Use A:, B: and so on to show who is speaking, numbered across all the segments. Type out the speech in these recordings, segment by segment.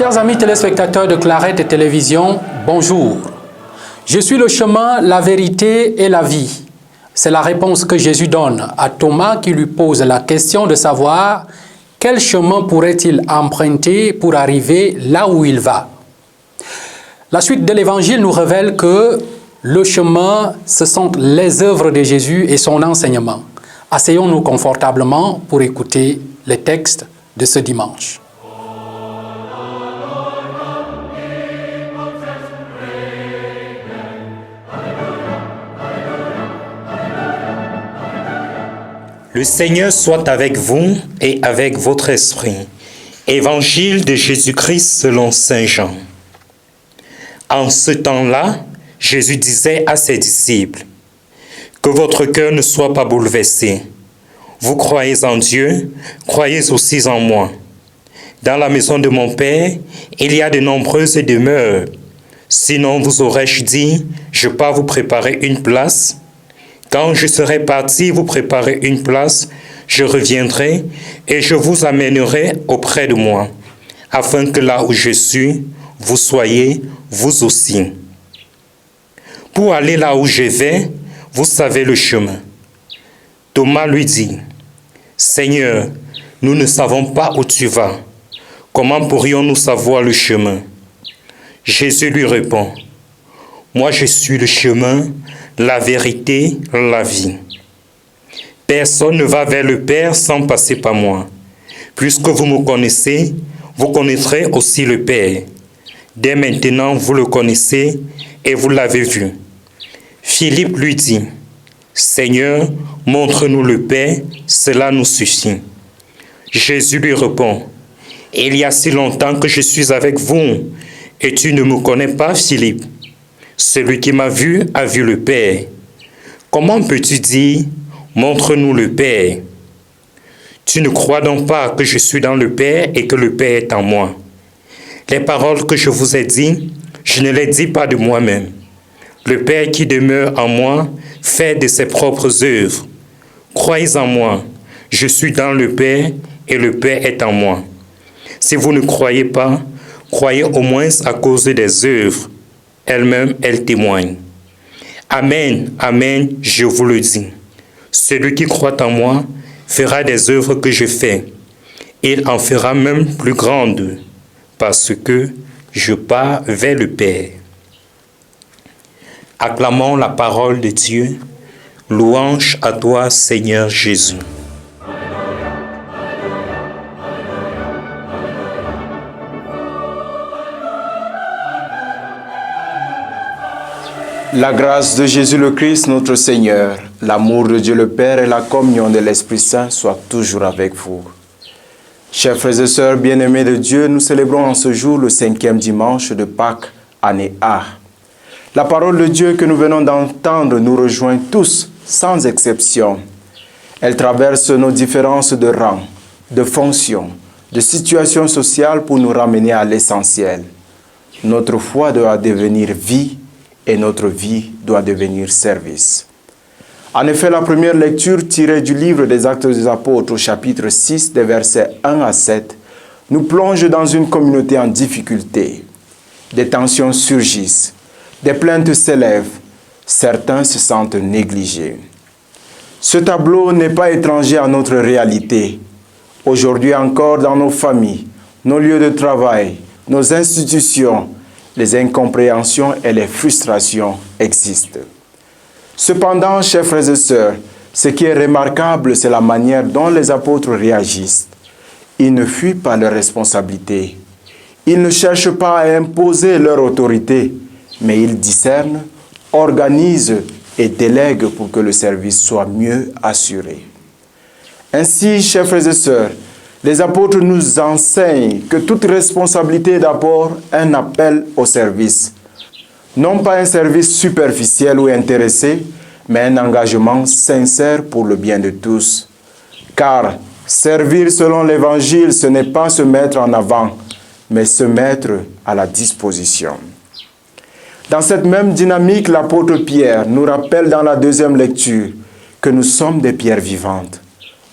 A: Chers amis téléspectateurs de Clarette et Télévision, bonjour. Je suis le chemin, la vérité et la vie. C'est la réponse que Jésus donne à Thomas qui lui pose la question de savoir quel chemin pourrait-il emprunter pour arriver là où il va. La suite de l'Évangile nous révèle que le chemin, ce sont les œuvres de Jésus et son enseignement. Asseyons-nous confortablement pour écouter les textes de ce dimanche.
B: Le Seigneur soit avec vous et avec votre esprit. Évangile de Jésus-Christ selon Saint Jean. En ce temps-là, Jésus disait à ses disciples, « Que votre cœur ne soit pas bouleversé. Vous croyez en Dieu, croyez aussi en moi. Dans la maison de mon Père, il y a de nombreuses demeures. Sinon vous aurais-je dit, je pars vous préparer une place. Quand je serai parti vous préparer une place, je reviendrai et je vous amènerai auprès de moi, afin que là où je suis, vous soyez vous aussi. Pour aller là où je vais, vous savez le chemin. » Thomas lui dit, « Seigneur, nous ne savons pas où tu vas. Comment pourrions-nous savoir le chemin? » Jésus lui répond, « Moi je suis le chemin, la vérité, la vie. Personne ne va vers le Père sans passer par moi. Puisque vous me connaissez, vous connaîtrez aussi le Père. Dès maintenant, vous le connaissez et vous l'avez vu. » Philippe lui dit, « Seigneur, montre-nous le Père, cela nous suffit. » Jésus lui répond, « Il y a si longtemps que je suis avec vous, et tu ne me connais pas, Philippe. Celui qui m'a vu a vu le Père. Comment peux-tu dire, montre-nous le Père? Tu ne crois donc pas que je suis dans le Père et que le Père est en moi. Les paroles que je vous ai dites, je ne les dis pas de moi-même. Le Père qui demeure en moi fait de ses propres œuvres. Croyez en moi, je suis dans le Père et le Père est en moi. Si vous ne croyez pas, croyez au moins à cause des œuvres. Elle-même, elle témoigne. Amen, amen, je vous le dis. Celui qui croit en moi fera des œuvres que je fais. Il en fera même plus grandes, parce que je pars vers le Père. Acclamons la parole de Dieu. Louange à toi, Seigneur Jésus.
C: La grâce de Jésus le Christ, notre Seigneur, l'amour de Dieu le Père et la communion de l'Esprit Saint soient toujours avec vous. Chers frères et sœurs bien-aimés de Dieu, nous célébrons en ce jour le 5e dimanche de Pâques, année A. La parole de Dieu que nous venons d'entendre nous rejoint tous, sans exception. Elle traverse nos différences de rang, de fonction, de situation sociale pour nous ramener à l'essentiel. Notre foi doit devenir vie et notre vie doit devenir service. En effet, la première lecture tirée du livre des Actes des Apôtres au chapitre 6, des versets 1 à 7, nous plonge dans une communauté en difficulté. Des tensions surgissent, des plaintes s'élèvent, certains se sentent négligés. Ce tableau n'est pas étranger à notre réalité. Aujourd'hui encore, dans nos familles, nos lieux de travail, nos institutions, les incompréhensions et les frustrations existent. Cependant, chers frères et sœurs, ce qui est remarquable, c'est la manière dont les apôtres réagissent. Ils ne fuient pas leurs responsabilités. Ils ne cherchent pas à imposer leur autorité, mais ils discernent, organisent et délèguent pour que le service soit mieux assuré. Ainsi, chers frères et sœurs, les apôtres nous enseignent que toute responsabilité est d'abord un appel au service. Non pas un service superficiel ou intéressé, mais un engagement sincère pour le bien de tous. Car servir selon l'Évangile, ce n'est pas se mettre en avant, mais se mettre à la disposition. Dans cette même dynamique, l'apôtre Pierre nous rappelle dans la deuxième lecture que nous sommes des pierres vivantes.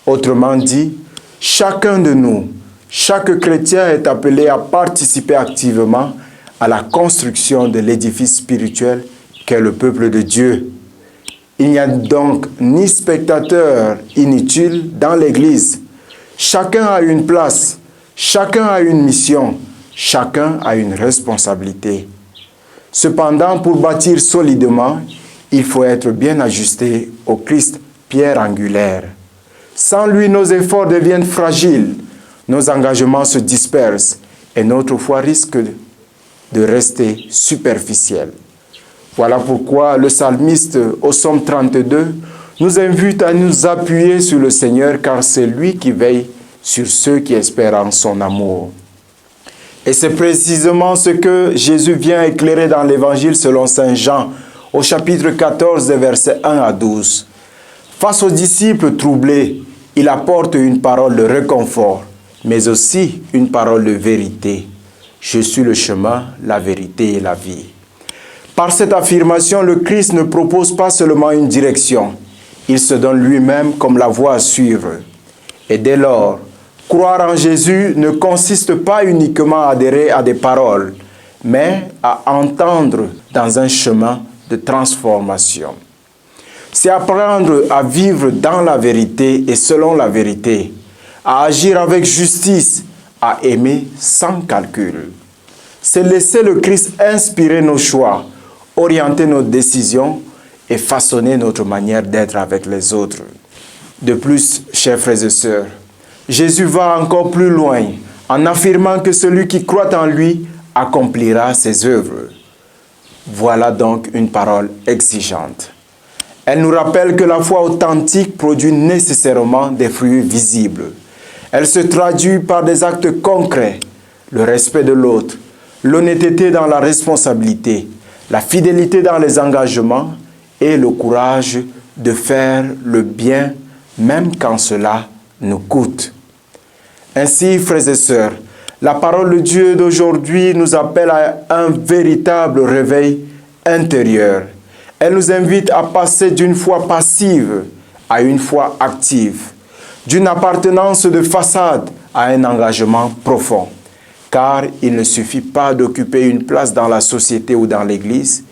C: Autrement dit, chacun de nous Chaque chrétien est appelé à participer activement à la construction de l'édifice spirituel qu'est le peuple de Dieu. Il n'y a donc ni spectateur inutile dans l'Église. Chacun a une place, chacun a une mission, chacun a une responsabilité. Cependant, pour bâtir solidement, il faut être bien ajusté au Christ, pierre angulaire. Sans lui, nos efforts deviennent fragiles, nos engagements se dispersent et notre foi risque de rester superficielle. Voilà pourquoi le psalmiste au psaume 32 nous invite à nous appuyer sur le Seigneur car c'est lui qui veille sur ceux qui espèrent en son amour. Et c'est précisément ce que Jésus vient éclairer dans l'Évangile selon saint Jean au chapitre 14 versets 1 à 12. Face aux disciples troublés, il apporte une parole de réconfort, mais aussi une parole de vérité. Je suis le chemin, la vérité et la vie. Par cette affirmation, le Christ ne propose pas seulement une direction, il se donne lui-même comme la voie à suivre. Et dès lors, croire en Jésus ne consiste pas uniquement à adhérer à des paroles, mais à entendre dans un chemin de transformation. C'est apprendre à vivre dans la vérité et selon la vérité, à agir avec justice, à aimer sans calcul. C'est laisser le Christ inspirer nos choix, orienter nos décisions et façonner notre manière d'être avec les autres. De plus, chers frères et sœurs, Jésus va encore plus loin en affirmant que celui qui croit en lui accomplira ses œuvres. Voilà donc une parole exigeante. Elle nous rappelle que la foi authentique produit nécessairement des fruits visibles. Elle se traduit par des actes concrets, le respect de l'autre, l'honnêteté dans la responsabilité, la fidélité dans les engagements et le courage de faire le bien même quand cela nous coûte. Ainsi, frères et sœurs, la parole de Dieu d'aujourd'hui nous appelle à un véritable réveil intérieur. Elle nous invite à passer d'une foi passive à une foi active, d'une appartenance de façade à un engagement profond. Car il ne suffit pas d'occuper une place dans la société ou dans l'Église,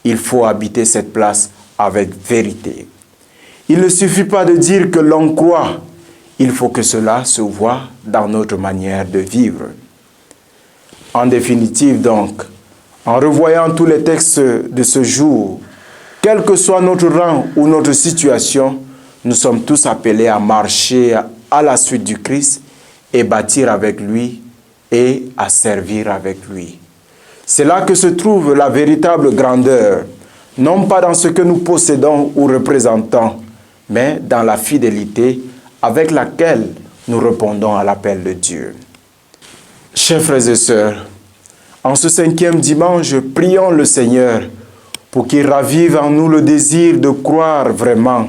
C: il faut habiter cette place avec vérité. Il ne suffit pas de dire que l'on croit, il faut que cela se voie dans notre manière de vivre. En définitive donc, en revoyant tous les textes de ce jour, quel que soit notre rang ou notre situation, nous sommes tous appelés à marcher à la suite du Christ et bâtir avec lui et à servir avec lui. C'est là que se trouve la véritable grandeur, non pas dans ce que nous possédons ou représentons, mais dans la fidélité avec laquelle nous répondons à l'appel de Dieu. Chers frères et sœurs, en ce 5e dimanche, prions le Seigneur pour qu'il ravive en nous le désir de croire vraiment,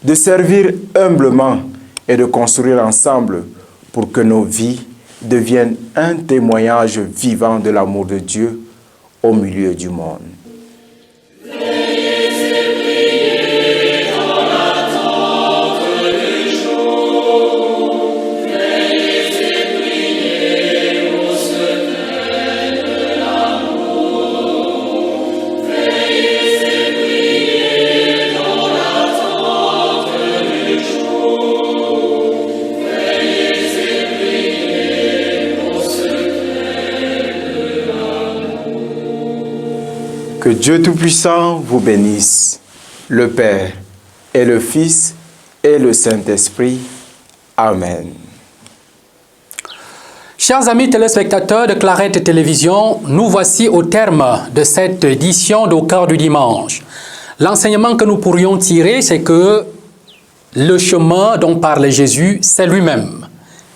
C: de servir humblement et de construire ensemble pour que nos vies deviennent un témoignage vivant de l'amour de Dieu au milieu du monde. Que Dieu Tout-Puissant vous bénisse, le Père et le Fils et le Saint-Esprit. Amen.
A: Chers amis téléspectateurs de Clarette Télévision, nous voici au terme de cette édition d'Au cœur du dimanche. L'enseignement que nous pourrions tirer, c'est que le chemin dont parle Jésus, c'est lui-même.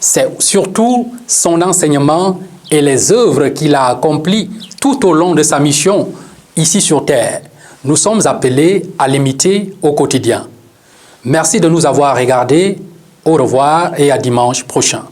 A: C'est surtout son enseignement et les œuvres qu'il a accomplies tout au long de sa mission ici sur terre. Nous sommes appelés à l'imiter au quotidien. Merci de nous avoir regardés. Au revoir et à dimanche prochain.